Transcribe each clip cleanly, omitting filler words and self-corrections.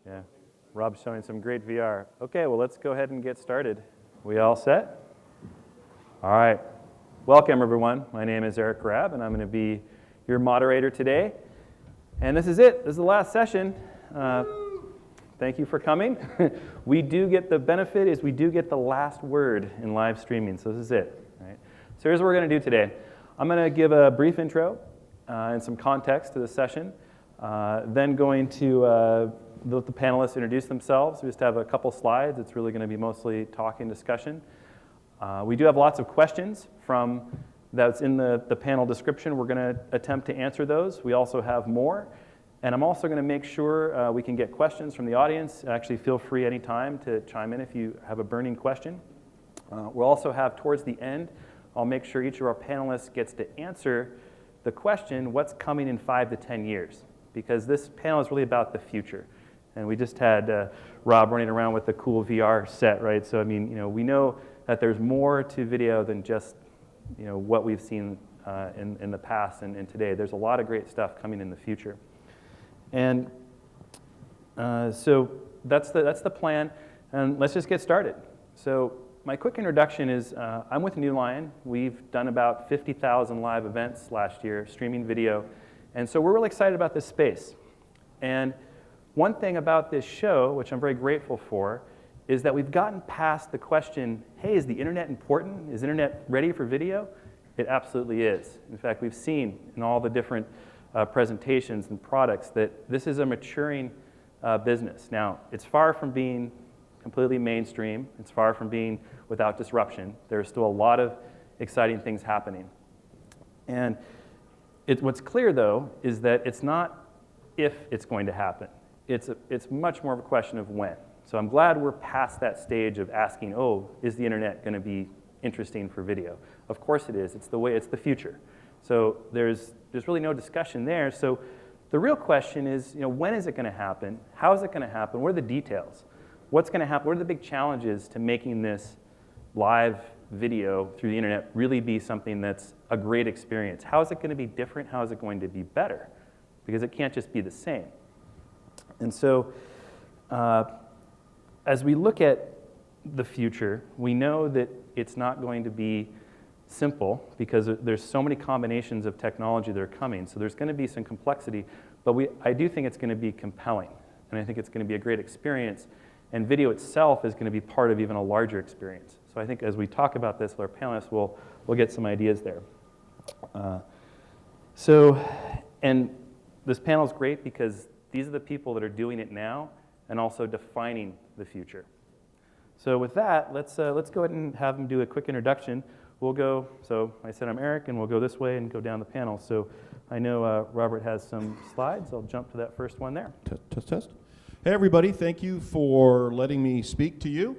Yeah, Rob's showing some great VR. Okay, well, let's go ahead and get started. We all set? All right. Welcome, everyone. My name is Eric Grab, and I'm going to be your moderator today. And this is it. This is the last session. Thank you for coming. We do get the benefit is we do get the last word in live streaming, so this is it. All right. So here's what we're going to do today. I'm going to give a brief intro and some context to the session. Then going to let the panelists introduce themselves. We just have a couple slides. It's really going to be mostly talking discussion. We do have lots of questions from that's in the panel description. We're going to attempt to answer those. We also have more. And I'm also going to make sure we can get questions from the audience. Actually, feel free anytime to chime in if you have a burning question. We'll also have, towards the end, I'll make sure each of our panelists gets to answer the question, what's coming in 5 to 10 years? Because this panel is really about the future. And we just had Rob running around with the cool VR set, right? So, I mean, we know that there's more to video than just, what we've seen in the past and today. There's a lot of great stuff coming in the future. And so that's the plan, and let's just get started. So my quick introduction is I'm with New Lion. We've done about 50,000 live events last year, streaming video, and so we're really excited about this space. And one thing about this show, which I'm very grateful for, is that we've gotten past the question, hey, is the internet important? Is the internet ready for video? It absolutely is. In fact, we've seen in all the different presentations and products that this is a maturing business. Now, it's far from being completely mainstream. It's far from being without disruption. There's still a lot of exciting things happening. And what's clear, though, is that it's not if it's going to happen. It's much more of a question of when. So I'm glad we're past that stage of asking, oh, is the internet going to be interesting for video? Of course it is. It's the future. So there's really no discussion there. So the real question is, when is it going to happen? How is it going to happen? What are the details? What's going to happen? What are the big challenges to making this live video through the internet really be something that's a great experience? How is it going to be different? How is it going to be better? Because it can't just be the same. And so as we look at the future, we know that it's not going to be simple because there's so many combinations of technology that are coming. So there's going to be some complexity, but I do think it's going to be compelling, and I think it's going to be a great experience. And video itself is going to be part of even a larger experience. So I think as we talk about this with our panelists, we'll get some ideas there. And this panel is great because these are the people that are doing it now and also defining the future. So with that, let's go ahead and have them do a quick introduction. We'll go, so I said I'm Eric, and we'll go this way and go down the panel. So I know Robert has some slides. I'll jump to that first one there. Test. Hey, everybody. Thank you for letting me speak to you.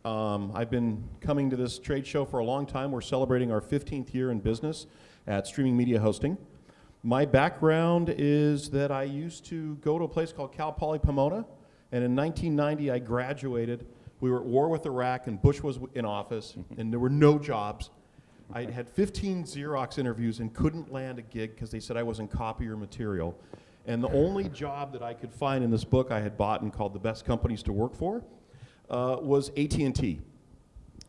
I've been coming to this trade show for a long time. We're celebrating our 15th year in business at Streaming Media Hosting. My background is that I used to go to a place called Cal Poly Pomona, and in 1990 I graduated. We were at war with Iraq, and Bush was in office, and there were no jobs. I had 15 Xerox interviews and couldn't land a gig because they said I wasn't copier material. And the only job that I could find in this book I had bought and called The Best Companies to Work For was AT&T.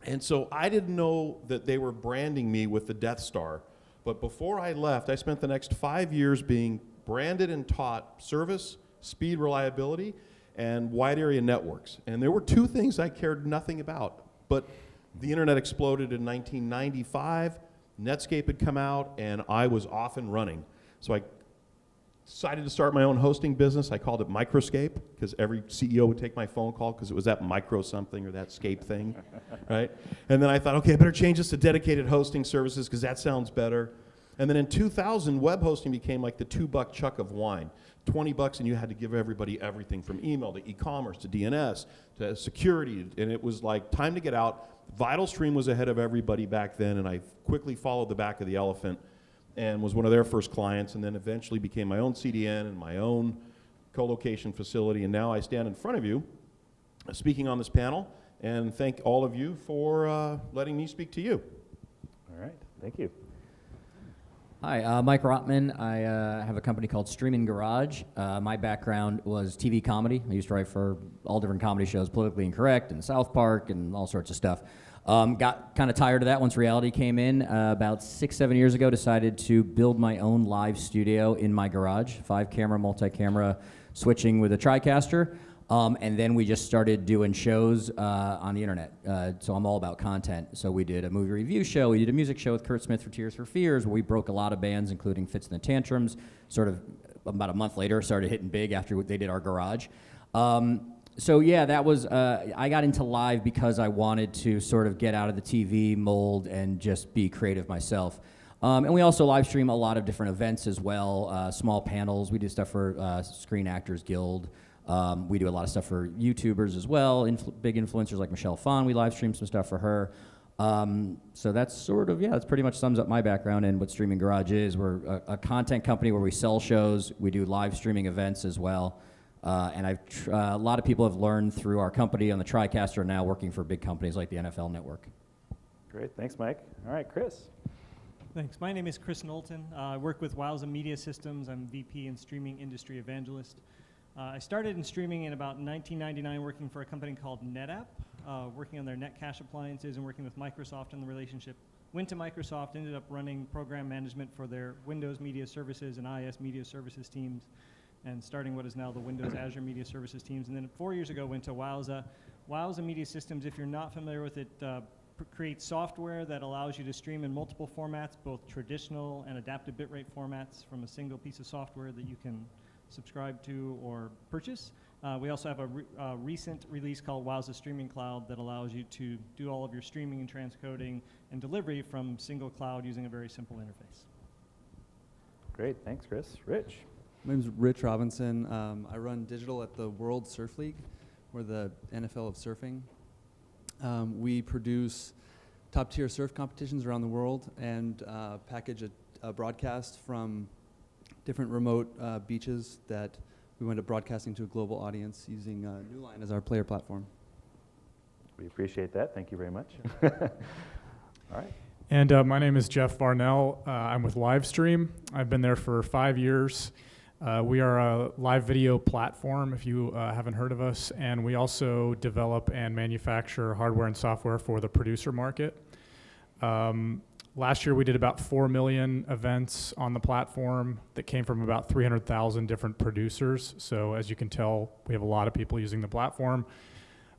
And so I didn't know that they were branding me with the Death Star. But before I left, I spent the next 5 years being branded and taught service, speed, reliability, and wide area networks. And there were two things I cared nothing about. But the internet exploded in 1995, Netscape had come out, and I was off and running. So I decided to start my own hosting business. I called it Microscape, because every CEO would take my phone call because it was that micro something or that scape thing, right? And then I thought, okay, I better change this to dedicated hosting services because that sounds better. And then in 2000, web hosting became like the $2 chuck of wine. $20 and you had to give everybody everything from email to e-commerce to DNS to security, and it was like time to get out. VitalStream was ahead of everybody back then, and I quickly followed the back of the elephant and was one of their first clients, and then eventually became my own CDN and my own co-location facility, and now I stand in front of you speaking on this panel, and thank all of you for letting me speak to you. All right, thank you. Hi, Mike Rotman. I have a company called Streaming Garage. My background was TV comedy. I used to write for all different comedy shows, Politically Incorrect and South Park and all sorts of stuff. Got kind of tired of that once reality came in. About 6-7 years ago, decided to build my own live studio in my garage, 5-camera, multi-camera, switching with a TriCaster. And then we just started doing shows on the internet. So I'm all about content. So we did a movie review show. We did a music show with Kurt Smith for Tears for Fears, where we broke a lot of bands, including Fits and the Tantrums. Sort of about a month later, started hitting big after they did our garage. So yeah, that was, I got into live because I wanted to sort of get out of the TV mold and just be creative myself. And we also live stream a lot of different events as well, small panels. We do stuff for Screen Actors Guild. We do a lot of stuff for YouTubers as well, big influencers like Michelle Phan. We live stream some stuff for her. So that's sort of, that's pretty much sums up my background and what Streaming Garage is. We're a content company where we sell shows. We do live streaming events as well. And a lot of people have learned through our company on the TriCaster, now working for big companies like the NFL Network. Great, thanks, Mike. All right, Chris. Thanks. My name is Chris Knowlton. I work with Wowza Media Systems. I'm VP and Streaming Industry Evangelist. I started in streaming in about 1999 working for a company called NetApp, working on their Netcache appliances and working with Microsoft in the relationship. Went to Microsoft, ended up running program management for their Windows Media Services and IS Media Services teams, and starting what is now the Windows Azure Media Services teams. And then 4 years ago went to Wowza. Wowza Media Systems, if you're not familiar with it, creates software that allows you to stream in multiple formats, both traditional and adaptive bitrate formats from a single piece of software that you can subscribe to or purchase. We also have a recent release called Wowza Streaming Cloud that allows you to do all of your streaming and transcoding and delivery from single cloud using a very simple interface. Great, thanks, Chris. Rich. My name's Rich Robinson. I run digital at the World Surf League. We're the NFL of surfing. We produce top-tier surf competitions around the world and package a broadcast from different remote beaches that we wind up broadcasting to a global audience using Newline as our player platform. We appreciate that. Thank you very much. All right. And my name is Jeff Barnell. I'm with Livestream. I've been there for 5 years. We are a live video platform, if you haven't heard of us, and we also develop and manufacture hardware and software for the producer market. Last year we did about 4 million events on the platform that came from about 300,000 different producers. So as you can tell, we have a lot of people using the platform.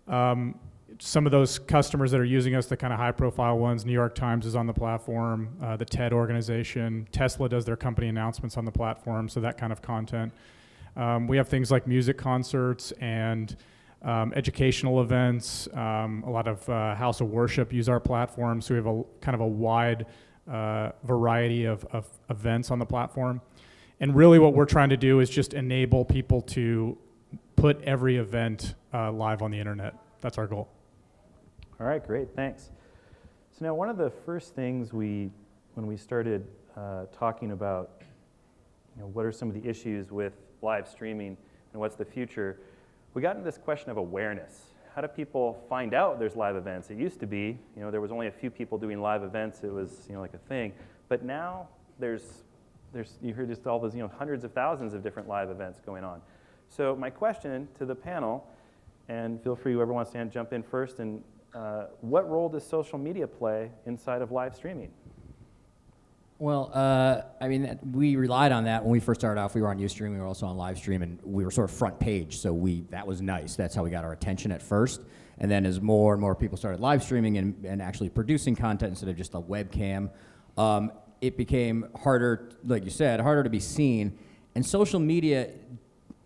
Some of those customers that are using us, the kind of high profile ones, New York Times is on the platform, the TED organization, Tesla does their company announcements on the platform, so that kind of content. We have things like music concerts and educational events. A lot of House of Worship use our platform, so we have a kind of a wide variety of events on the platform. And really what we're trying to do is just enable people to put every event live on the internet. That's our goal. All right, great, thanks. So now one of the first things when we started talking about, what are some of the issues with live streaming and what's the future, we got into this question of awareness. How do people find out there's live events? It used to be, there was only a few people doing live events. It was, like a thing. But now there's you heard just all those, hundreds of thousands of different live events going on. So my question to the panel, and feel free, whoever wants to jump in first, and what role does social media play inside of live streaming? Well, we relied on that when we first started off. We were on Ustream, we were also on Livestream, and we were sort of front page, so that was nice. That's how we got our attention at first. And then as more and more people started live streaming and actually producing content instead of just a webcam, it became harder, like you said, harder to be seen. And social media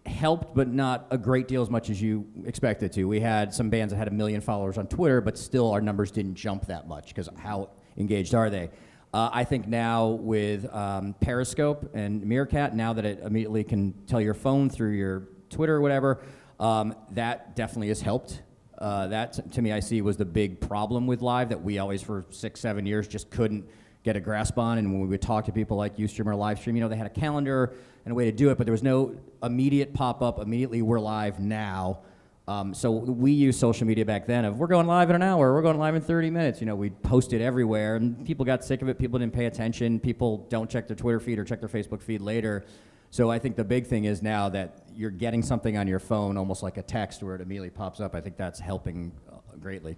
helped, but not a great deal as much as you expected to. We had some bands that had 1 million followers on Twitter, but still our numbers didn't jump that much, because how engaged are they? I think now with Periscope and Meerkat, now that it immediately can tell your phone through your Twitter or whatever, that definitely has helped. That, to me, I see was the big problem with live that we always, for 6-7 years, just couldn't get a grasp on. And when we would talk to people like Ustream or Livestream, they had a calendar and a way to do it, but there was no immediate pop-up, immediately we're live now. So we used social media back then of we're going live in an hour, we're going live in 30 minutes. You know, we posted everywhere, and people got sick of it. People didn't pay attention. People don't check their Twitter feed or check their Facebook feed later. So I think the big thing is now that you're getting something on your phone, almost like a text where it immediately pops up. I think that's helping greatly.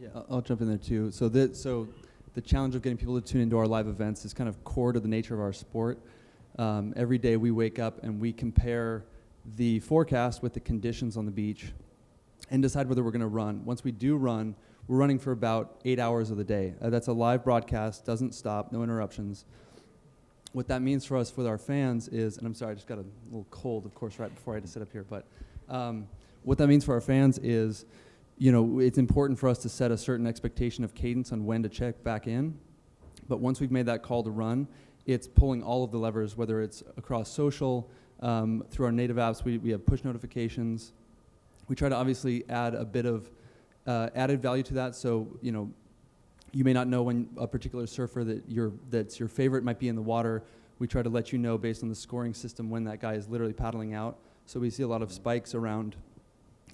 Yeah, I'll jump in there too. So the challenge of getting people to tune into our live events is kind of core to the nature of our sport. Every day we wake up and we compare the forecast with the conditions on the beach and decide whether we're going to run. Once we do run, we're running for about 8 hours of the day. That's a live broadcast, doesn't stop, no interruptions. What that means for us with our fans is, and I'm sorry, I just got a little cold, of course, right before I had to sit up here, but what that means for our fans is, you know, it's important for us to set a certain expectation of cadence on when to check back in. But once we've made that call to run, it's pulling all of the levers, whether it's across social, through our native apps, we have push notifications. We try to obviously add a bit of added value to that. So, you know, you may not know when a particular surfer that's your favorite might be in the water. We try to let you know based on the scoring system when that guy is literally paddling out. So we see a lot of spikes around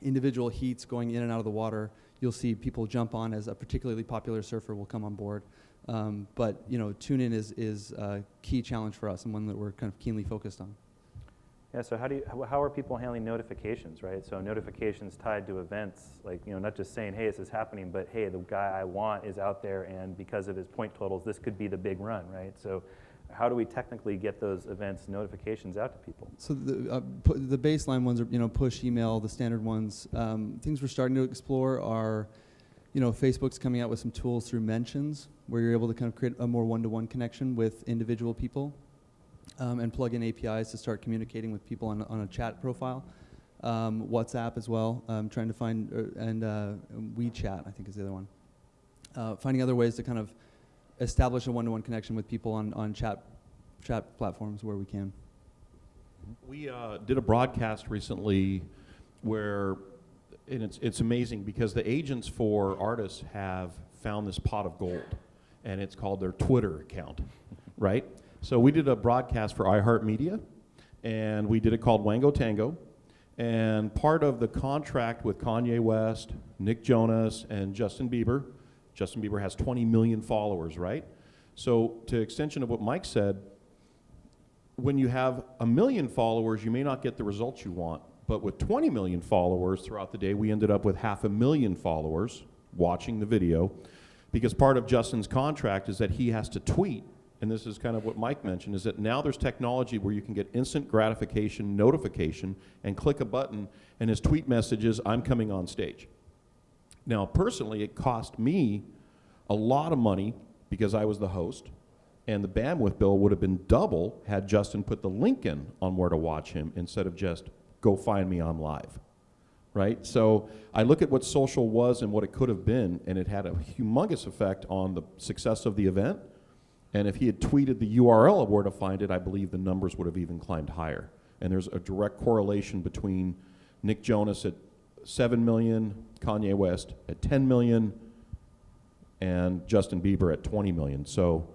individual heats going in and out of the water. You'll see people jump on as a particularly popular surfer will come on board. But, you know, tune in is a key challenge for us and one that we're kind of keenly focused on. Yeah, so how are people handling notifications, right? So notifications tied to events, like, you know, not just saying, hey, this is happening, but hey, the guy I want is out there, and because of his point totals, this could be the big run, right? So how do we technically get those events notifications out to people? So the baseline ones are, you know, push, email, the standard ones. Things we're starting to explore are, you know, Facebook's coming out with some tools through mentions where you're able to kind of create a more one-to-one connection with individual people. And plug in APIs to start communicating with people on a chat profile. WhatsApp as well, trying to find, and WeChat, I think is the other one. Finding other ways to kind of establish a one-to-one connection with people on chat platforms where we can. We did a broadcast recently where, and it's amazing because the agents for artists have found this pot of gold, and it's called their Twitter account, right? So we did a broadcast for iHeartMedia, and we did it called Wango Tango. And part of the contract with Kanye West, Nick Jonas, and Justin Bieber has 20 million followers, right? So to extension of what Mike said, when you have 1 million followers, you may not get the results you want. But with 20 million followers throughout the day, we ended up with 500,000 followers watching the video, because part of Justin's contract is that he has to tweet. And this is kind of what Mike mentioned, is that now there's technology where you can get instant gratification notification and click a button, and his tweet message is, I'm coming on stage. Now, personally, it cost me a lot of money because I was the host, and the bandwidth bill would have been double had Justin put the link in on where to watch him instead of just go find me on live, right? So I look at what social was and what it could have been, and it had a humongous effect on the success of the event. And if he had tweeted the URL of where to find it, I believe the numbers would have even climbed higher. And there's a direct correlation between Nick Jonas at 7 million, Kanye West at 10 million, and Justin Bieber at 20 million. So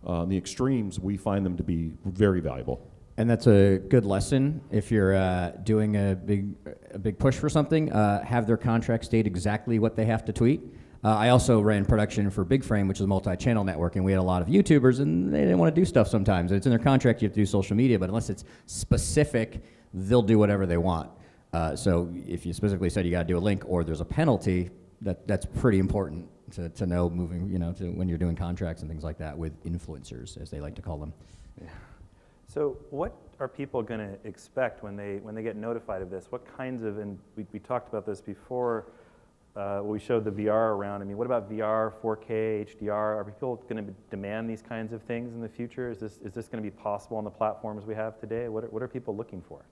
the extremes, we find them to be very valuable. And that's a good lesson. If you're doing a big push for something, have their contract state exactly what they have to tweet. I also ran production for Big Frame, which is a multi-channel network, and we had a lot of YouTubers, and they didn't want to do stuff sometimes. It's in their contract, you have to do social media, but unless it's specific, they'll do whatever they want. So if you specifically said you got to do a link or there's a penalty, that's pretty important to know moving, you know, to when you're doing contracts and things like that with influencers, as they like to call them. Yeah. So what are people going to expect when they get notified of this? What kinds of, and we talked about this before, we showed the VR around. I mean, what about VR, 4K, HDR? Are people going to demand these kinds of things in the future? Is this going to be possible on the platforms we have today? What are people looking for?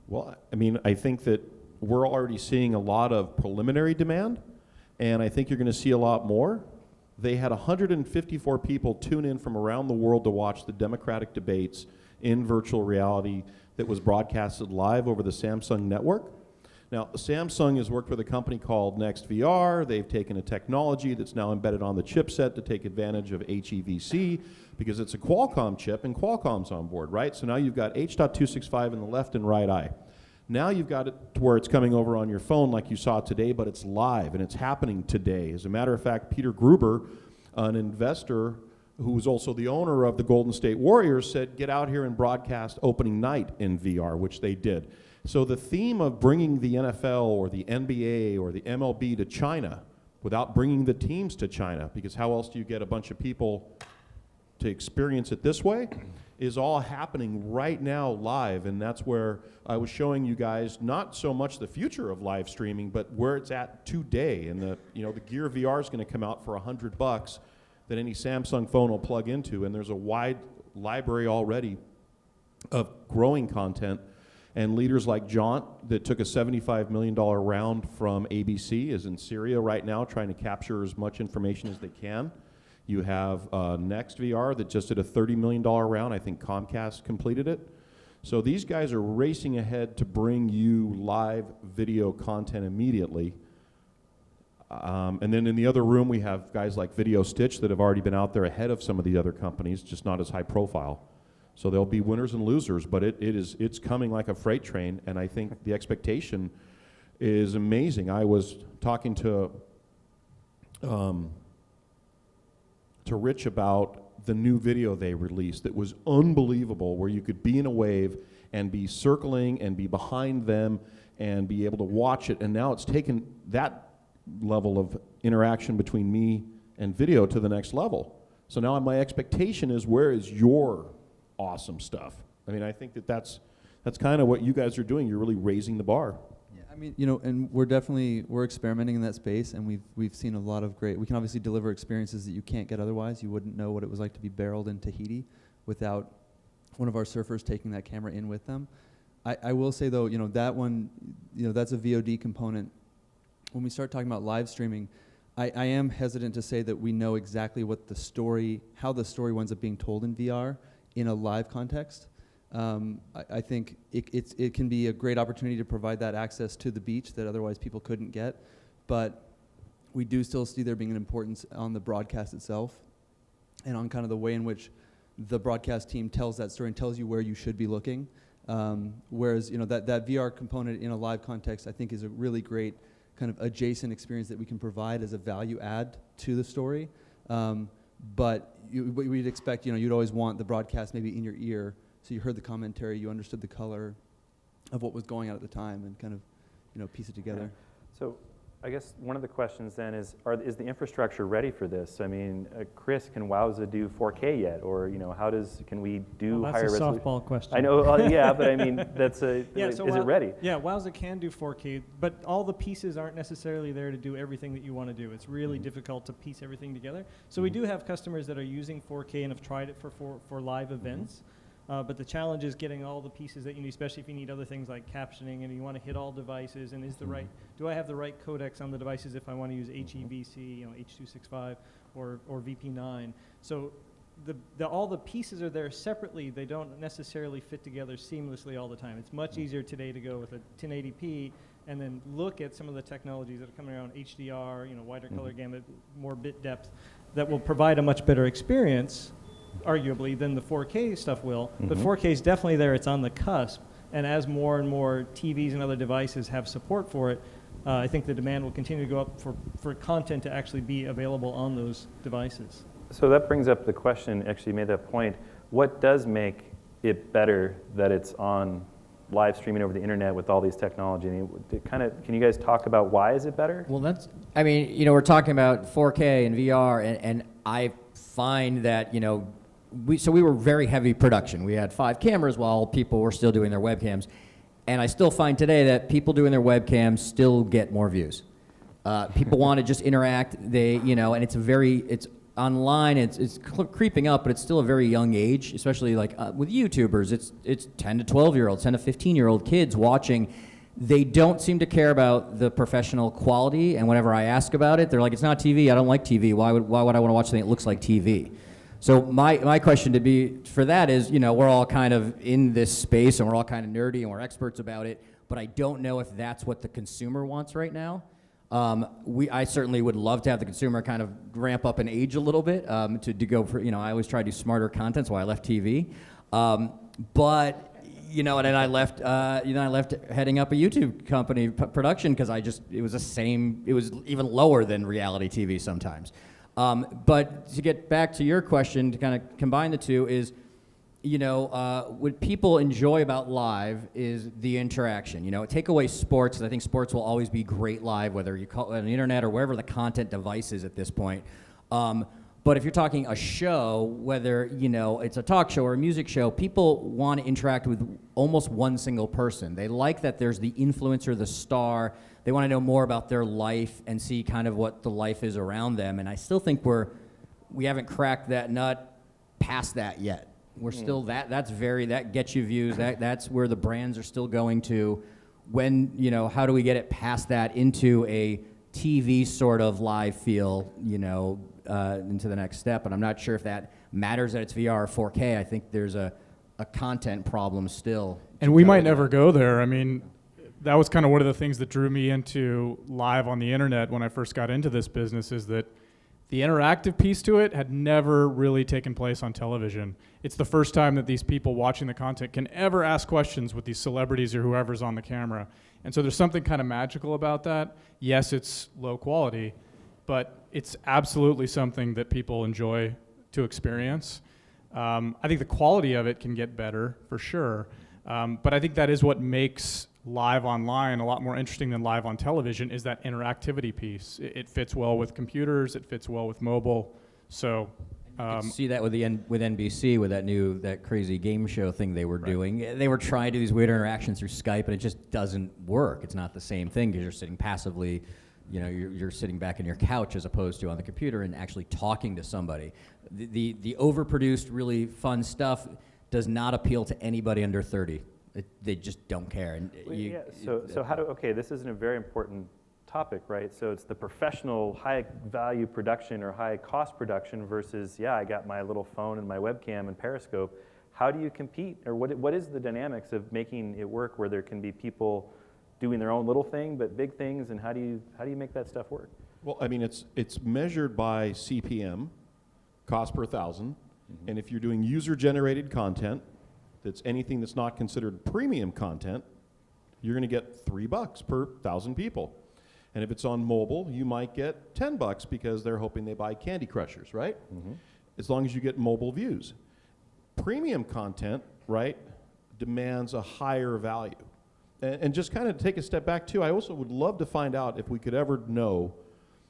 Well, I mean, I think that we're already seeing a lot of preliminary demand, and I think you're going to see a lot more. They had 154 people tune in from around the world to watch the Democratic debates in virtual reality that was broadcasted live over the Samsung network. Now, Samsung has worked with a company called NextVR. They've taken a technology that's now embedded on the chipset to take advantage of HEVC because it's a Qualcomm chip and Qualcomm's on board, right? So now you've got H.265 in the left and right eye. Now you've got it to where it's coming over on your phone like you saw today, but it's live and it's happening today. As a matter of fact, Peter Gruber, an investor who was also the owner of the Golden State Warriors, said, get out here and broadcast opening night in VR, which they did. So the theme of bringing the NFL or the NBA or the MLB to China without bringing the teams to China, because how else do you get a bunch of people to experience it this way, is all happening right now live. And that's where I was showing you guys not so much the future of live streaming, but where it's at today. And the Gear VR is going to come out for $100 that any Samsung phone will plug into, and there's a wide library already of growing content. And leaders like Jaunt, that took a $75 million round from ABC, is in Syria right now trying to capture as much information as they can. You have Next VR that just did a $30 million round. I think Comcast completed it. So these guys are racing ahead to bring you live video content immediately. And then in the other room, we have guys like Video Stitch that have already been out there ahead of some of the other companies, just not as high profile. So there'll be winners and losers, but it's coming like a freight train, and I think the expectation is amazing. I was talking to Rich about the new video they released that was unbelievable, where you could be in a wave and be circling and be behind them and be able to watch it, and now it's taken that level of interaction between me and video to the next level. So now my expectation is, where is your awesome stuff? I mean, I think that's kind of what you guys are doing. You're really raising the bar. Yeah, I mean, and we're experimenting in that space, and we've seen a lot of great. We can obviously deliver experiences that you can't get otherwise. You wouldn't know what it was like to be barreled in Tahiti without one of our surfers taking that camera in with them. I will say though, that one, that's a VOD component. When we start talking about live streaming, I am hesitant to say that we know exactly what how the story winds up being told in VR in a live context. I think it can be a great opportunity to provide that access to the beach that otherwise people couldn't get, but we do still see there being an importance on the broadcast itself and on kind of the way in which the broadcast team tells that story and tells you where you should be looking. Whereas that VR component in a live context, I think, is a really great kind of adjacent experience that we can provide as a value add to the story. But we'd expect, you'd always want the broadcast maybe in your ear, so you heard the commentary, you understood the color of what was going on at the time, and kind of, piece it together. So I guess one of the questions then is the infrastructure ready for this? I mean, Chris, can Wowza do 4K yet? Or, can we do higher resolution? That's a softball question. I know, yeah, but I mean, is it ready? Yeah, Wowza can do 4K, but all the pieces aren't necessarily there to do everything that you want to do. It's really difficult to piece everything together. So we do have customers that are using 4K and have tried it for live events. But the challenge is getting all the pieces that you need, especially if you need other things like captioning and you want to hit all devices, and do I have the right codecs on the devices if I want to use HEVC, H.265 or VP9. So all the pieces are there separately. They don't necessarily fit together seamlessly all the time. It's much easier today to go with a 1080p and then look at some of the technologies that are coming around, HDR, wider color gamut, more bit depth, that will provide a much better experience, arguably, than the 4K stuff will. But 4K is definitely there. It's on the cusp. And as more and more TVs and other devices have support for it, I think the demand will continue to go up for content to actually be available on those devices. So that brings up the question, actually you made that point. What does make it better that it's on live streaming over the internet with all these technology? I mean, can you guys talk about why is it better? Well, we're talking about 4K and VR, and I find that, we were very heavy production. We had 5 cameras while people were still doing their webcams. And I still find today that people doing their webcams still get more views. People want to just interact. And it's online. It's creeping up, but it's still a very young age, especially with YouTubers. It's 10 to 12-year-olds, 10 to 15-year-old kids watching. They don't seem to care about the professional quality. And whenever I ask about it, they're like, "It's not TV. I don't like TV. Why would I want to watch something that looks like TV?" So my question to be for that is, we're all kind of in this space and we're all kind of nerdy and we're experts about it, but I don't know if that's what the consumer wants right now. I certainly would love to have the consumer kind of ramp up in age a little bit to go for, I always try to do smarter content, so I left TV. But you know, and then I left, heading up a YouTube company production because it was even lower than reality TV sometimes. But to get back to your question, to kind of combine the two is, you know, what people enjoy about live is the interaction. You know, take away sports, 'cause I think sports will always be great live, whether you call it on the internet or wherever the content device is at this point. But if you're talking a show, whether, you know, it's a talk show or a music show, people want to interact with almost one single person. They like that there's the influencer, the star. They want to know more about their life and see kind of what the life is around them. And I still think we haven't cracked that nut past that yet. We're still that gets you views. That's where the brands are still going to. When, you know, how do we get it past that into a TV sort of live feel, you know, into the next step? And I'm not sure if that matters that it's VR or 4K. I think there's a content problem still. And we might never go there. I mean, that was kind of one of the things that drew me into live on the internet when I first got into this business, is that the interactive piece to it had never really taken place on television. It's the first time that these people watching the content can ever ask questions with these celebrities or whoever's on the camera. And so there's something kind of magical about that. Yes, it's low quality, but it's absolutely something that people enjoy to experience. I think the quality of it can get better, for sure. But I think that is what makes live online a lot more interesting than live on television, is that interactivity piece. It fits well with computers, it fits well with mobile. So you can see that with NBC, with that crazy game show thing they were doing. They were trying to do these weird interactions through Skype, and it just doesn't work. It's not the same thing because you're sitting passively, you know, you're sitting back in your couch as opposed to on the computer and actually talking to somebody. The overproduced, really fun stuff does not appeal to anybody under 30. They just don't care. And this isn't a very important topic, right? So it's the professional high value production or high cost production versus, I got my little phone and my webcam and Periscope. How do you compete? Or what is the dynamics of making it work where there can be people doing their own little thing but big things, and how do you make that stuff work? Well, I mean, it's measured by CPM, cost per thousand, and if you're doing user-generated content, that's anything that's not considered premium content, you're going to get $3 per 1,000 people. And if it's on mobile, you might get $10 because they're hoping they buy Candy Crushers, right? As long as you get mobile views. Premium content, right, demands a higher value. And just kind of take a step back too, I also would love to find out if we could ever know.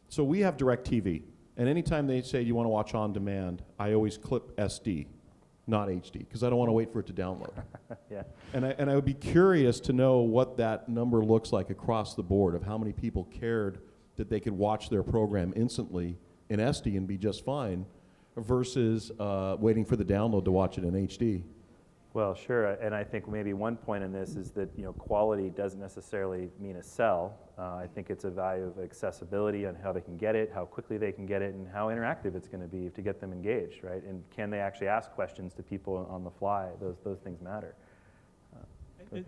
So we have DirecTV, and anytime they say you want to watch on demand, I always clip SD, not HD, because I don't want to wait for it to download. And I would be curious to know what that number looks like across the board of how many people cared that they could watch their program instantly in SD and be just fine versus waiting for the download to watch it in HD. Well, sure, and I think maybe one point in this is that, you know, quality doesn't necessarily mean a sell. I think it's a value of accessibility on how they can get it, how quickly they can get it, and how interactive it's going to be to get them engaged, right? And can they actually ask questions to people on the fly? Those things matter.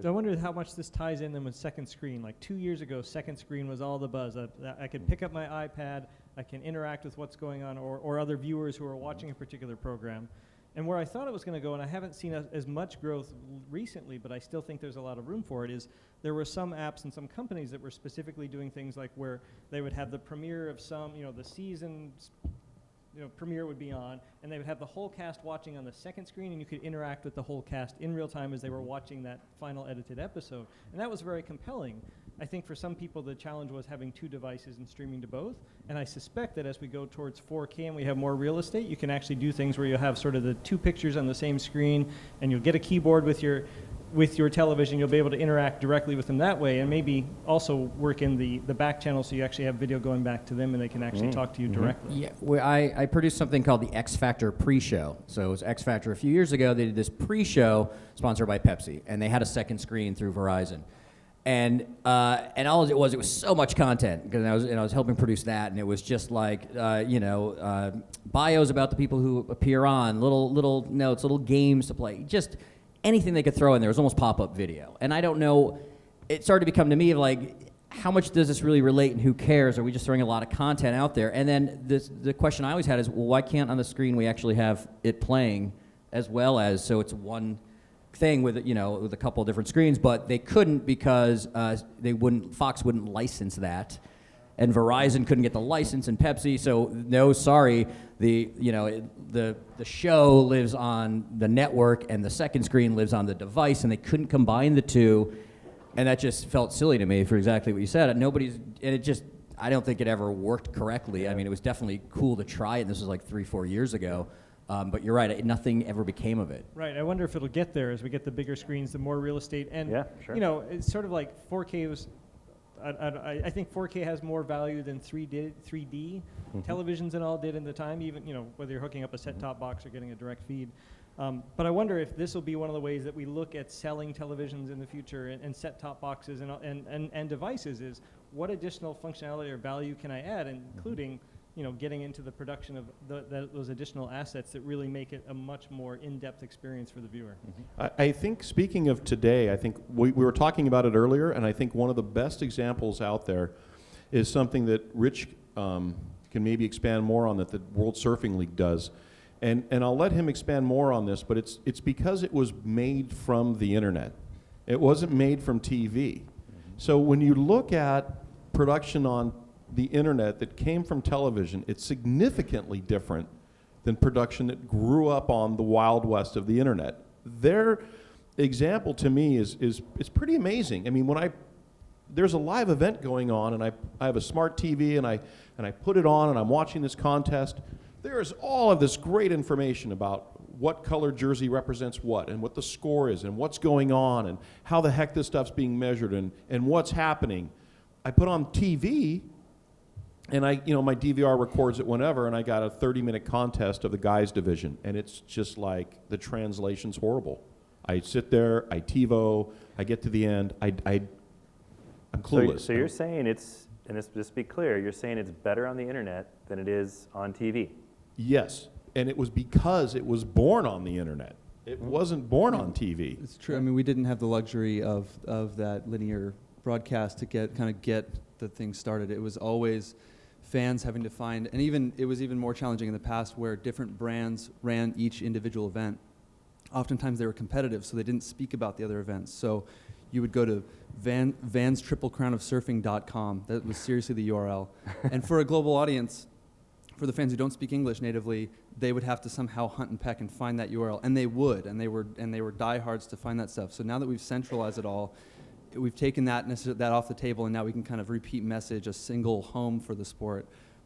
I wonder how much this ties in then with second screen. Like 2 years ago, second screen was all the buzz. I could pick up my iPad, I can interact with what's going on, or other viewers who are watching a particular program. And where I thought it was going to go, and I haven't seen as much growth recently, but I still think there's a lot of room for it, is there were some apps and some companies that were specifically doing things like where they would have the premiere of some, you know, the season, you know, premiere would be on, and they would have the whole cast watching on the second screen, and you could interact with the whole cast in real time as they were watching that final edited episode. And that was very compelling. I think for some people the challenge was having two devices and streaming to both, and I suspect that as we go towards 4K and we have more real estate, you can actually do things where you'll have sort of the two pictures on the same screen, and you'll get a keyboard with your television. You'll be able to interact directly with them that way, and maybe also work in the back channel so you actually have video going back to them and they can actually talk to you directly. Yeah, well, I produced something called the X Factor pre-show. So it was X Factor a few years ago. They did this pre-show sponsored by Pepsi, and they had a second screen through Verizon. And all it was so much content, because I was helping produce that, and it was just like bios about the people who appear on, little notes, little games to play, just anything they could throw in there. It was almost pop-up video. And I don't know, it started to become to me like, how much does this really relate and who cares? Are we just throwing a lot of content out there? And then the question I always had is, well, why can't on the screen we actually have it playing as well as, so it's one thing with with a couple of different screens, but they couldn't because Fox wouldn't license that, and Verizon couldn't get the license, and Pepsi. So no, sorry, the show lives on the network, and the second screen lives on the device, and they couldn't combine the two, and that just felt silly to me for exactly what you said. I don't think it ever worked correctly. I mean, it was definitely cool to try it, and this was like 3-4 years ago. But you're right, nothing ever became of it. Right. I wonder if it'll get there as we get the bigger screens, the more real estate. And, Yeah, sure. It's sort of like 4K was, I think 4K has more value than 3D televisions and all did in the time, even, whether you're hooking up a set-top box or getting a direct feed. But I wonder if this will be one of the ways that we look at selling televisions in the future and set-top boxes and devices is what additional functionality or value can I add, including getting into the production of those additional assets that really make it a much more in-depth experience for the viewer. I think, speaking of today, I think we were talking about it earlier, and I think one of the best examples out there is something that Rich can maybe expand more on, that the World Surfing League does. And I'll let him expand more on this, but it's because it was made from the internet. It wasn't made from TV. So when you look at production on the internet that came from television, it's significantly different than production that grew up on the Wild West of the internet. Their example to me is pretty amazing. I mean, there's a live event going on, and I have a smart TV, and I put it on, and I'm watching this contest. There is all of this great information about what color jersey represents what, and what the score is, and what's going on, and how the heck this stuff's being measured, and what's happening. I put on TV, and my DVR records it whenever, and I got a 30-minute contest of the guys division, and it's just like the translation's horrible. I sit there, I TiVo, I get to the end, I'm clueless. So you're saying and just to be clear, you're saying it's better on the internet than it is on TV? Yes, and it was because it was born on the internet. It wasn't born on TV. It's true. I mean, we didn't have the luxury of that linear broadcast to get the thing started. It was always fans having to find, and it was even more challenging in the past where different brands ran each individual event. Oftentimes they were competitive, so they didn't speak about the other events. So you would go to vanstriplecrownofsurfing.com. That was seriously the URL. And for a global audience, for the fans who don't speak English natively, they would have to somehow hunt and peck and find that URL, and they would, and they were diehards to find that stuff. So now that we've centralized it all, we've taken that off the table, and now we can kind of repeat message a single home for the sport.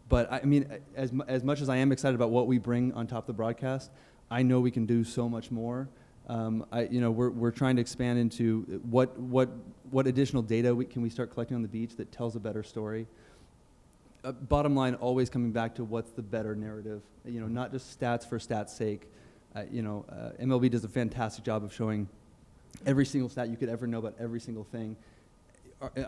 But I mean, as much as I am excited about what we bring on top of the broadcast, I know we can do so much more. We're trying to expand into what additional data can we start collecting on the beach that tells a better story. Bottom line, always coming back to what's the better narrative. Not just stats for stats' sake. MLB does a fantastic job of showing every single stat you could ever know about every single thing.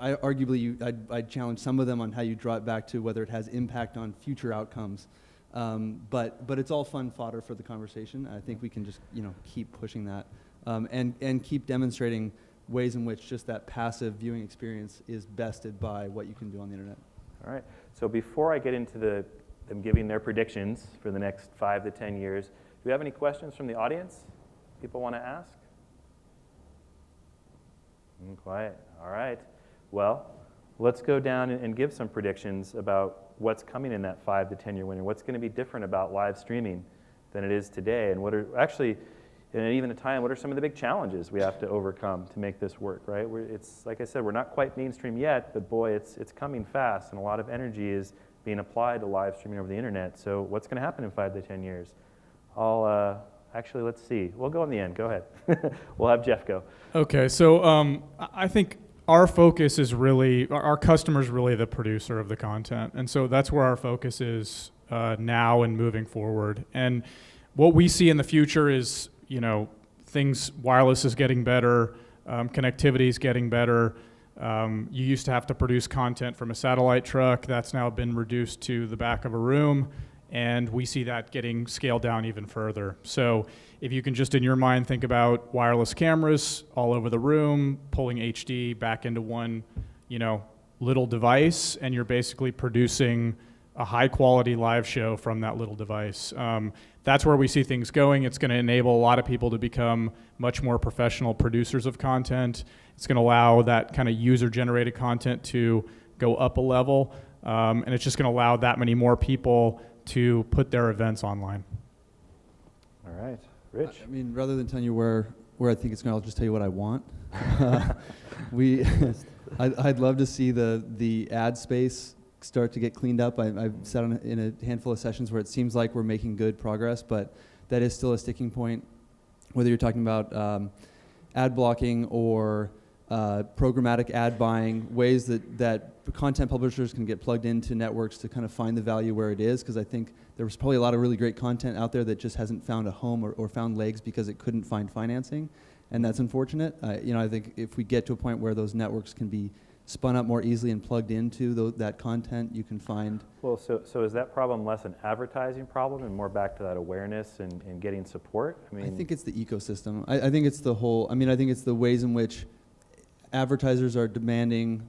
I'd challenge some of them on how you draw it back to whether it has impact on future outcomes. But it's all fun fodder for the conversation. I think we can just keep pushing that and keep demonstrating ways in which just that passive viewing experience is bested by what you can do on the internet. All right. So before I get into them giving their predictions for the next 5 to 10 years, do we have any questions from the audience? People want to ask? Quiet. All right. Well, let's go down and give some predictions about what's coming in that 5 to 10 year window. What's going to be different about live streaming than it is today, and what are actually, and even a time, what are some of the big challenges we have to overcome to make this work? Right? It's like I said, we're not quite mainstream yet, but boy, it's coming fast, and a lot of energy is being applied to live streaming over the internet. So what's going to happen in 5 to 10 years? Actually, let's see. We'll go in the end. Go ahead. We'll have Jeff go. Okay, so I think our focus is really, our customer's really the producer of the content. And so that's where our focus is now and moving forward. And what we see in the future is, wireless is getting better, connectivity is getting better. You used to have to produce content from a satellite truck. That's now been reduced to the back of a room. And we see that getting scaled down even further. So if you can just in your mind think about wireless cameras all over the room, pulling HD back into one, little device, and you're basically producing a high quality live show from that little device. that's where we see things going. It's going to enable a lot of people to become much more professional producers of content. It's going to allow that kind of user-generated content to go up a level, and it's just going to allow that many more people to put their events online. All right, Rich. I mean, rather than telling you where I think it's going, I'll just tell you what I want. I'd love to see the ad space start to get cleaned up. I've sat in a handful of sessions where it seems like we're making good progress, but that is still a sticking point. Whether you're talking about ad blocking or programmatic ad buying, ways that content publishers can get plugged into networks to kind of find the value where it is, because I think there was probably a lot of really great content out there that just hasn't found a home or found legs because it couldn't find financing, and that's unfortunate. I think if we get to a point where those networks can be spun up more easily and plugged into that content, you can find. Well, so is that problem less an advertising problem and more back to that awareness and getting support? I think it's the ecosystem. I think it's the whole. I think it's the ways in which advertisers are demanding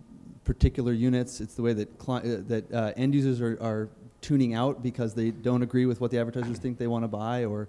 particular units. It's the way that end users are tuning out because they don't agree with what the advertisers think they want to buy, or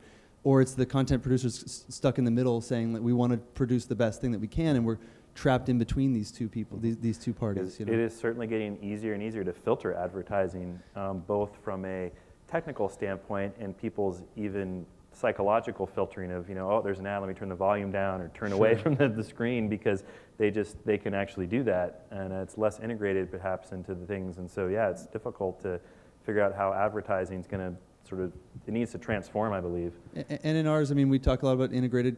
it's the content producers stuck in the middle saying that we want to produce the best thing that we can, and we're trapped in between these two people, these two parties. It is certainly getting easier and easier to filter advertising, both from a technical standpoint and people's even psychological filtering of, oh, there's an ad, let me turn the volume down or turn away from the screen, because they can actually do that, and it's less integrated perhaps into the things. And so, yeah, it's difficult to figure out how advertising is going to it needs to transform, I believe. And in ours, we talk a lot about integrated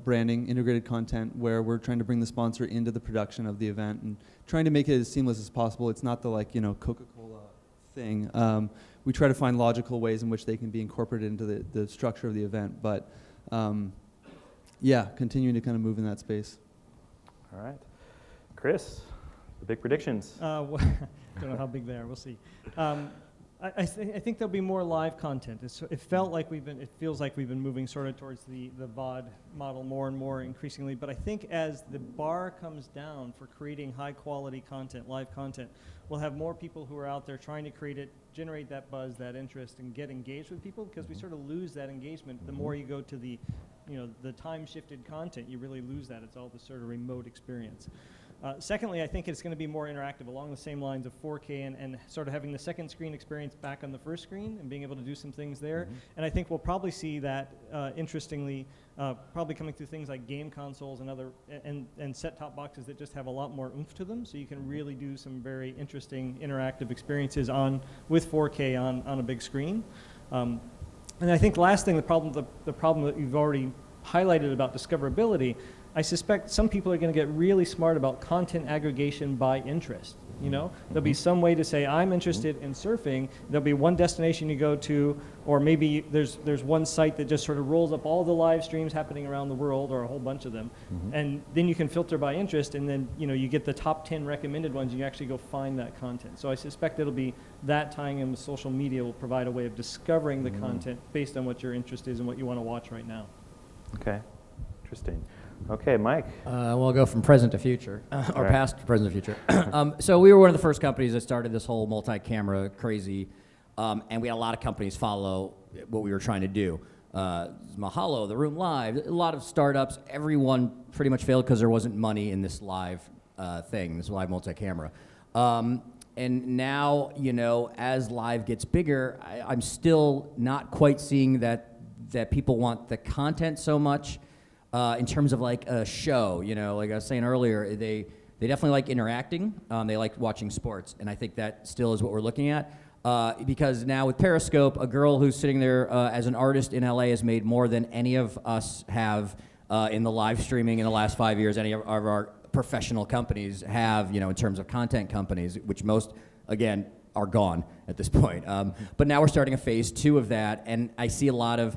branding, integrated content, where we're trying to bring the sponsor into the production of the event and trying to make it as seamless as possible. It's not the Coca-Cola thing. We try to find logical ways in which they can be incorporated into the structure of the event. But continuing to kind of move in that space. All right. Chris, the big predictions. Don't know how big they are. We'll see. I think there'll be more live content. It feels like we've been moving sort of towards the VOD model more and more increasingly. But I think as the bar comes down for creating high quality content, live content, we'll have more people who are out there trying to create it, generate that buzz, that interest, and get engaged with people, because we sort of lose that engagement. The more you go to the time shifted content, you really lose that. It's all the sort of remote experience. Secondly, I think it's going to be more interactive along the same lines of 4K and sort of having the second screen experience back on the first screen and being able to do some things there. And I think we'll probably see that, interestingly, probably coming through things like game consoles and other and set-top boxes that just have a lot more oomph to them, so you can really do some very interesting interactive experiences with 4K on a big screen. And I think last thing, the problem that you've already highlighted about discoverability, I suspect some people are going to get really smart about content aggregation by interest. There'll be some way to say, I'm interested in surfing. There'll be one destination you go to, or maybe there's one site that just sort of rolls up all the live streams happening around the world, or a whole bunch of them. And then you can filter by interest, and then you get the top 10 recommended ones. You actually go find that content. So I suspect it'll be that tying in with social media will provide a way of discovering the content based on what your interest is and what you want to watch right now. Okay, interesting. Okay, Mike. We'll go from present to future, or right. past to present to future. So we were one of the first companies that started this whole multi-camera crazy, and we had a lot of companies follow what we were trying to do. Mahalo, The Room Live, a lot of startups. Everyone pretty much failed because there wasn't money in this live thing, this live multi-camera. And now, as live gets bigger, I'm still not quite seeing that people want the content so much. In terms of like a show, like I was saying earlier, they definitely like interacting. They like watching sports, and I think that still is what we're looking at. Because now with Periscope, a girl who's sitting there as an artist in LA has made more than any of us have in the live streaming in the last 5 years. Any of our professional companies have, in terms of content companies, which most, again, are gone at this point. But now we're starting a phase 2 of that, and I see a lot of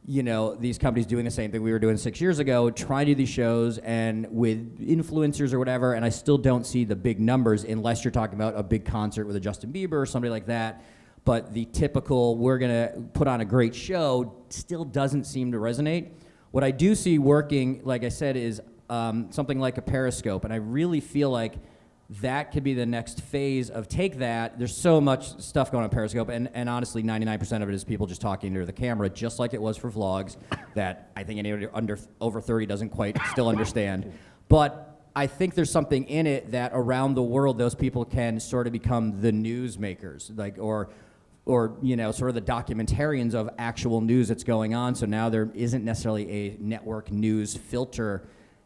these companies doing the same thing we were doing 6 years ago, trying to do these shows and with influencers or whatever, and I still don't see the big numbers unless you're talking about a big concert with a Justin Bieber or somebody like that. But the typical, we're going to put on a great show still doesn't seem to resonate. What I do see working, like I said, is something like a Periscope, and I really feel like that could be the next phase of take that. There's so much stuff going on Periscope, and honestly, 99% of it is people just talking to the camera, just like it was for vlogs, that I think anybody over 30 doesn't quite still understand. But I think there's something in it that around the world, those people can sort of become the newsmakers, like, or you know, sort of the documentarians of actual news that's going on. So now there isn't necessarily a network news filter.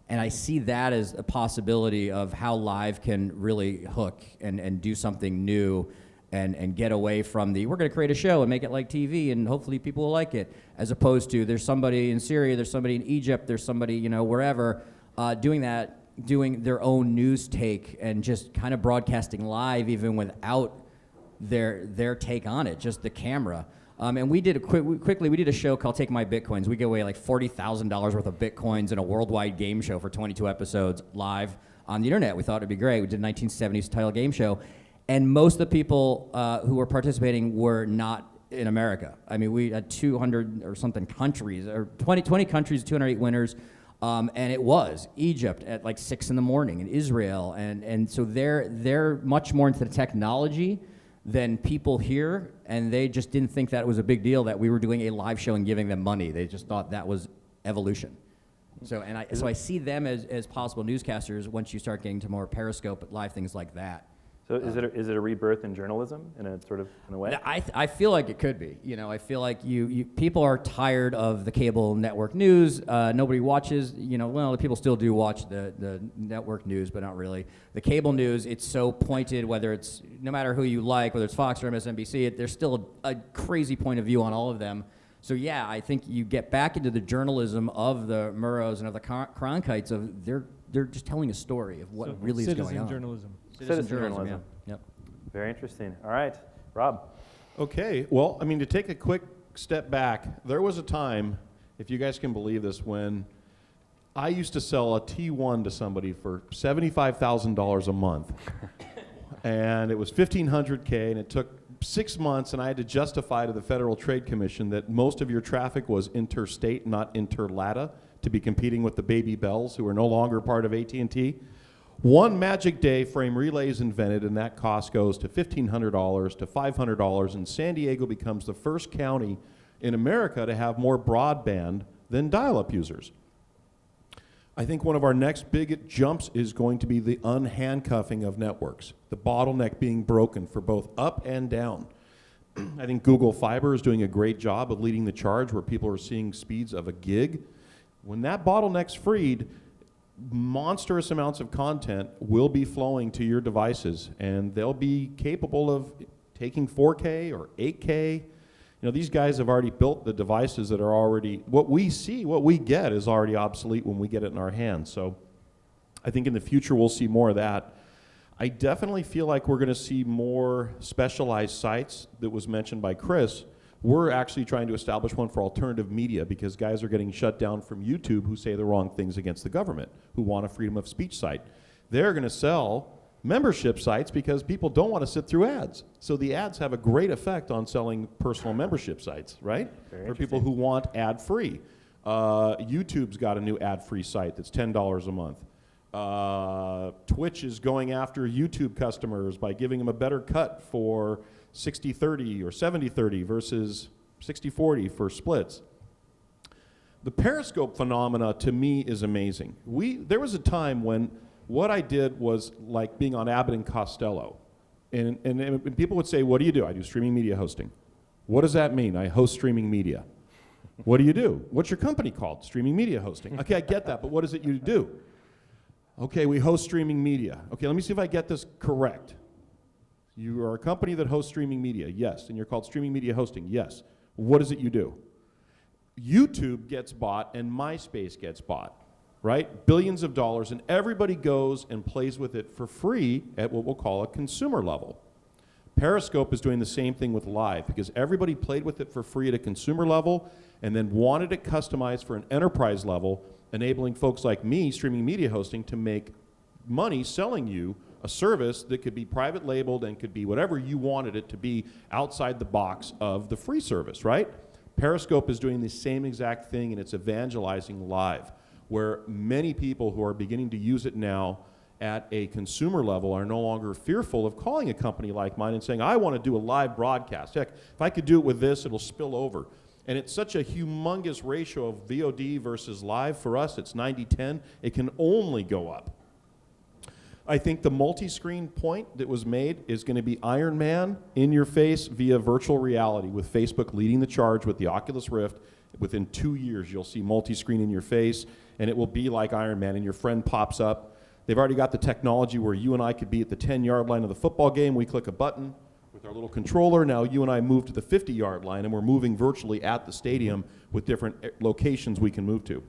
And I see that as a possibility of how live can really hook and do something new and get away from we're going to create a show and make it like TV and hopefully people will like it, as opposed to there's somebody in Syria, there's somebody in Egypt, there's somebody, you know, wherever, doing their own news take and just kind of broadcasting live even without their take on it, just the camera. And we did we did a show called Take My Bitcoins. We gave away like $40,000 worth of Bitcoins in a worldwide game show for 22 episodes live on the internet. We thought it'd be great. We did a 1970s style game show. And most of the people who were participating were not in America. I mean, we had 200 or something countries, or 20 countries, 208 winners. And it was Egypt at like 6 in the morning, and Israel. And so they're much more into the technology than people here, and they just didn't think that was a big deal that we were doing a live show and giving them money. They just thought that was evolution. So I see them as possible newscasters once you start getting to more Periscope live things like that. So is it a rebirth in journalism in a way? I feel like it could be. You know, I feel like people are tired of the cable network news. Nobody watches. You know, well, the people still do watch the network news, but not really. The cable news, it's so pointed. Whether it's no matter who you like, whether it's Fox or MSNBC, there's still a crazy point of view on all of them. So yeah, I think you get back into the journalism of the Murrows and of the Cronkites of they're just telling a story of what really is going on. Citizen journalism. Yeah. Yep. Very interesting. All right, Rob. Okay, well, I mean, to take a quick step back, there was a time, if you guys can believe this, when I used to sell a T1 to somebody for $75,000 a month. And it was $1,500K, and it took 6 months, and I had to justify to the Federal Trade Commission that most of your traffic was interstate, not interlata, to be competing with the Baby Bells, who are no longer part of AT&T. One magic day, Frame Relay is invented, and that cost goes to $1,500 to $500, and San Diego becomes the first county in America to have more broadband than dial-up users. I think one of our next big jumps is going to be the unhandcuffing of networks, the bottleneck being broken for both up and down. I think Google Fiber is doing a great job of leading the charge where people are seeing speeds of a gig. When that bottleneck's freed, monstrous amounts of content will be flowing to your devices, and they'll be capable of taking 4K or 8K. You know, these guys have already built the devices that are already, what we get is already obsolete when we get it in our hands. So I think in the future we'll see more of that. I definitely feel like we're going to see more specialized sites that was mentioned by Chris. We're actually trying to establish one for alternative media because guys are getting shut down from YouTube who say the wrong things against the government, who want a freedom of speech site. They're going to sell membership sites because people don't want to sit through ads. So the ads have a great effect on selling personal membership sites, right? For people who want ad-free. YouTube's got a new ad-free site that's $10 a month. Twitch is going after YouTube customers by giving them a better cut for 60-30 or 70-30 versus 60-40 for splits. The Periscope phenomena to me is amazing. There was a time when what I did was like being on Abbott and Costello. And people would say, what do you do? I do streaming media hosting. What does that mean? I host streaming media. What do you do? What's your company called? Streaming media hosting. Okay, I get that, but what is it you do? Okay, we host streaming media. Okay, let me see if I get this correct. You are a company that hosts streaming media, yes, and you're called streaming media hosting, yes. What is it you do? YouTube gets bought and MySpace gets bought, right? Billions of dollars, and everybody goes and plays with it for free at what we'll call a consumer level. Periscope is doing the same thing with live because everybody played with it for free at a consumer level and then wanted it customized for an enterprise level, enabling folks like me, streaming media hosting, to make money selling you a service that could be private labeled and could be whatever you wanted it to be outside the box of the free service, right? Periscope is doing the same exact thing, and it's evangelizing live, where many people who are beginning to use it now at a consumer level are no longer fearful of calling a company like mine and saying, I want to do a live broadcast. Heck, if I could do it with this, it'll spill over. And it's such a humongous ratio of VOD versus live. For us, it's 90-10. It can only go up. I think the multi-screen point that was made is going to be Iron Man in your face via virtual reality, with Facebook leading the charge with the Oculus Rift. Within 2 years, you'll see multi-screen in your face, and it will be like Iron Man, and your friend pops up. They've already got the technology where you and I could be at the 10-yard line of the football game. We click a button with our little controller. Now you and I move to the 50-yard line, and we're moving virtually at the stadium with different locations we can move to.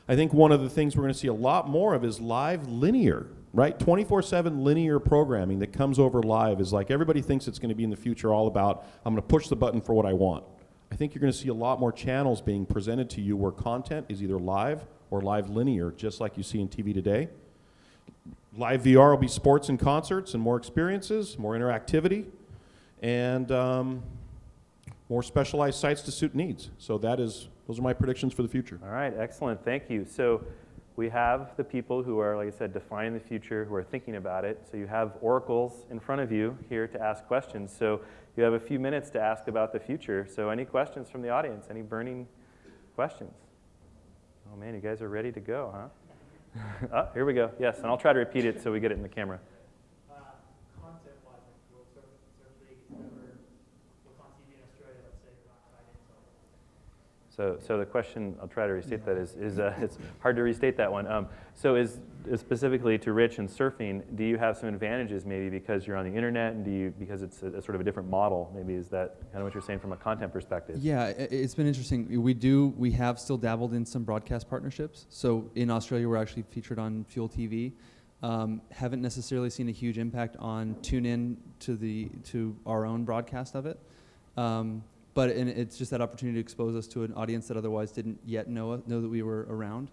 I think one of the things we're going to see a lot more of is live linear, right? 24/7 linear programming that comes over live is like everybody thinks it's going to be in the future all about, I'm going to push the button for what I want. I think you're going to see a lot more channels being presented to you where content is either live or live linear, just like you see in TV today. Live VR will be sports and concerts and more experiences, more interactivity, and more specialized sites to suit needs. So those are my predictions for the future. All right, excellent, thank you. So we have the people who are, like I said, defining the future, who are thinking about it. So you have oracles in front of you here to ask questions. So you have a few minutes to ask about the future. So any questions from the audience? Any burning questions? Oh man, you guys are ready to go, huh? Oh, here we go. Yes, and I'll try to repeat it so we get it in the camera. Content-wise, like World Surf League, whatever, what's on TV in Australia, let's say, you're not tied into. So the question, I'll try to restate that, is it's hard to restate that one. So is specifically to Rich and surfing, do you have some advantages maybe because you're on the internet, and because it's a sort of a different model? Maybe is that kind of what you're saying from a content perspective? Yeah, it's been interesting. We have still dabbled in some broadcast partnerships. So in Australia, we're actually featured on Fuel TV. Haven't necessarily seen a huge impact on tune in to our own broadcast of it. But it's just that opportunity to expose us to an audience that otherwise didn't yet know that we were around.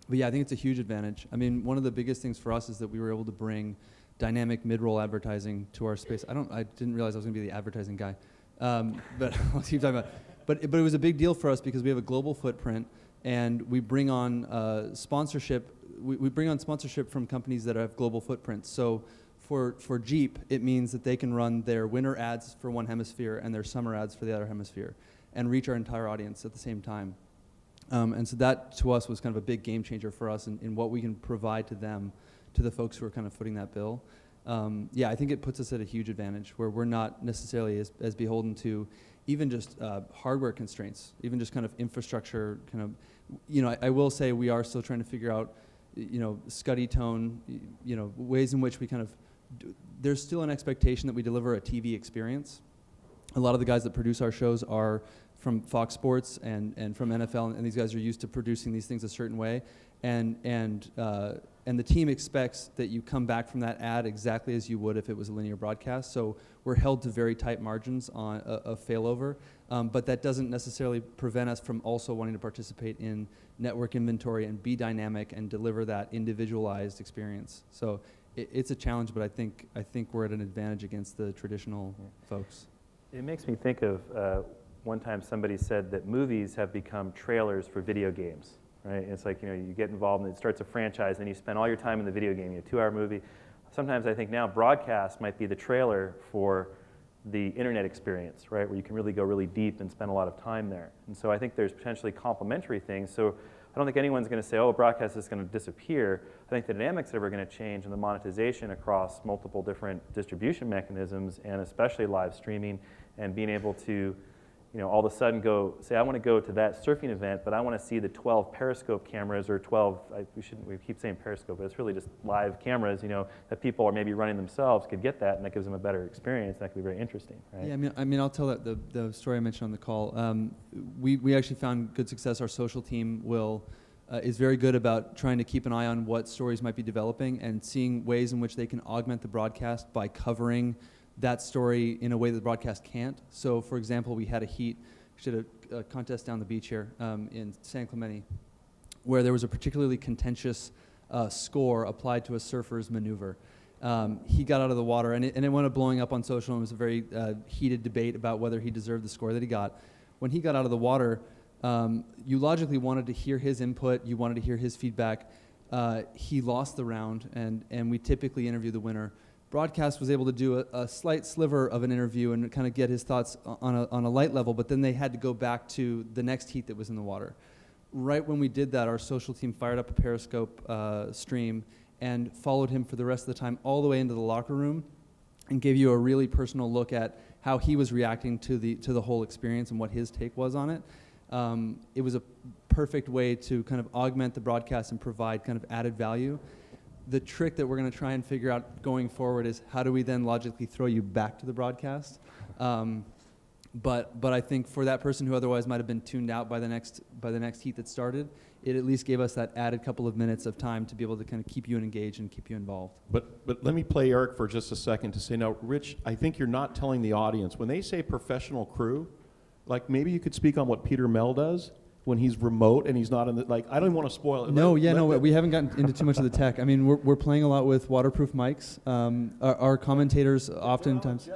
But yeah, I think it's a huge advantage. I mean, one of the biggest things for us is that we were able to bring dynamic mid-roll advertising to our space. I didn't realize I was going to be the advertising guy, but I'll keep talking about it. But it was a big deal for us because we have a global footprint, and we bring on sponsorship. We bring on sponsorship from companies that have global footprints. So for Jeep, it means that they can run their winter ads for one hemisphere and their summer ads for the other hemisphere and reach our entire audience at the same time. And so that, to us, was kind of a big game changer for us in what we can provide to them, to the folks who are kind of footing that bill. Yeah, I think it puts us at a huge advantage where we're not necessarily as beholden to even just hardware constraints, even just kind of infrastructure kind of, I will say we are still trying to figure out, Scuddy tone, ways in which we kind of, there's still an expectation that we deliver a TV experience. A lot of the guys that produce our shows are from Fox Sports and from NFL, and these guys are used to producing these things a certain way, and the team expects that you come back from that ad exactly as you would if it was a linear broadcast. So we're held to very tight margins on a failover, but that doesn't necessarily prevent us from also wanting to participate in network inventory and be dynamic and deliver that individualized experience. So it's a challenge, but I think we're at an advantage against the traditional folks. It makes me think of one time somebody said that movies have become trailers for video games, right? It's like, you get involved and it starts a franchise and you spend all your time in the video game, a 2-hour movie. Sometimes I think now broadcast might be the trailer for the internet experience, right? Where you can really go really deep and spend a lot of time there. And so I think there's potentially complementary things. So I don't think anyone's going to say, oh, broadcast is going to disappear. I think the dynamics that are going to change and the monetization across multiple different distribution mechanisms, and especially live streaming, and being able to all of a sudden say, I want to go to that surfing event, but I want to see the 12 periscope cameras or 12, we keep saying periscope, but it's really just live cameras, that people are maybe running themselves could get that, and that gives them a better experience. That could be very interesting, right? Yeah, I mean, I'll tell that the story I mentioned on the call. We actually found good success. Our social team is very good about trying to keep an eye on what stories might be developing and seeing ways in which they can augment the broadcast by covering that story in a way that the broadcast can't. So, for example, we had a contest down the beach here in San Clemente where there was a particularly contentious score applied to a surfer's maneuver. He got out of the water, and it wound up blowing up on social, and it was a very heated debate about whether he deserved the score that he got. When he got out of the water, you logically wanted to hear his input, you wanted to hear his feedback. he lost the round, and we typically interview the winner. Broadcast was able to do a slight sliver of an interview and kind of get his thoughts on a light level, but then they had to go back to the next heat that was in the water. Right when we did that, our social team fired up a Periscope stream and followed him for the rest of the time all the way into the locker room and gave you a really personal look at how he was reacting to the whole experience and what his take was on it. It was a perfect way to kind of augment the broadcast and provide kind of added value. The trick that we're going to try and figure out going forward is how do we then logically throw you back to the broadcast? But I think for that person who otherwise might have been tuned out by the next heat that started, it at least gave us that added couple of minutes of time to be able to kind of keep you engaged and keep you involved. But let me play Eric for just a second to say, now, Rich, I think you're not telling the audience. When they say professional crew, like maybe you could speak on what Peter Mell does when he's remote and he's not in the, like, I don't even want to spoil it. We haven't gotten into too much of the tech. I mean, we're playing a lot with waterproof mics. Our commentators oftentimes...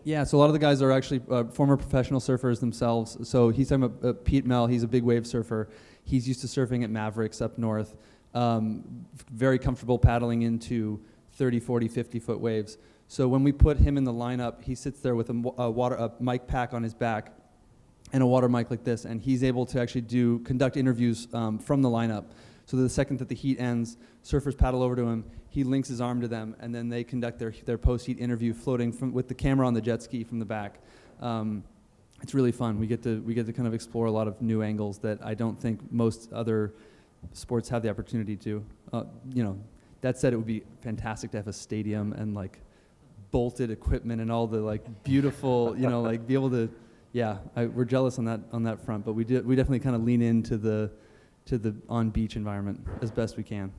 Yeah, so a lot of the guys are actually former professional surfers themselves. So he's talking about Pete Mell. He's a big wave surfer. He's used to surfing at Mavericks up north. Very comfortable paddling into 30, 40, 50-foot waves. So when we put him in the lineup, he sits there with a mic pack on his back and a water mic like this, and he's able to actually conduct interviews from the lineup. So the second that the heat ends, surfers paddle over to him, he links his arm to them, and then they conduct their post-heat interview floating with the camera on the jet ski from the back. It's really fun. We get to kind of explore a lot of new angles that I don't think most other sports have the opportunity to. That said, it would be fantastic to have a stadium and like bolted equipment and all the like beautiful, like be able to. Yeah, we're jealous on that front, but we definitely kind of lean into the on-beach environment as best we can.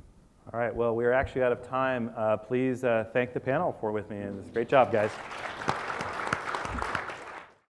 All right, well, we're actually out of time. Please thank the panel with me. And great job, guys.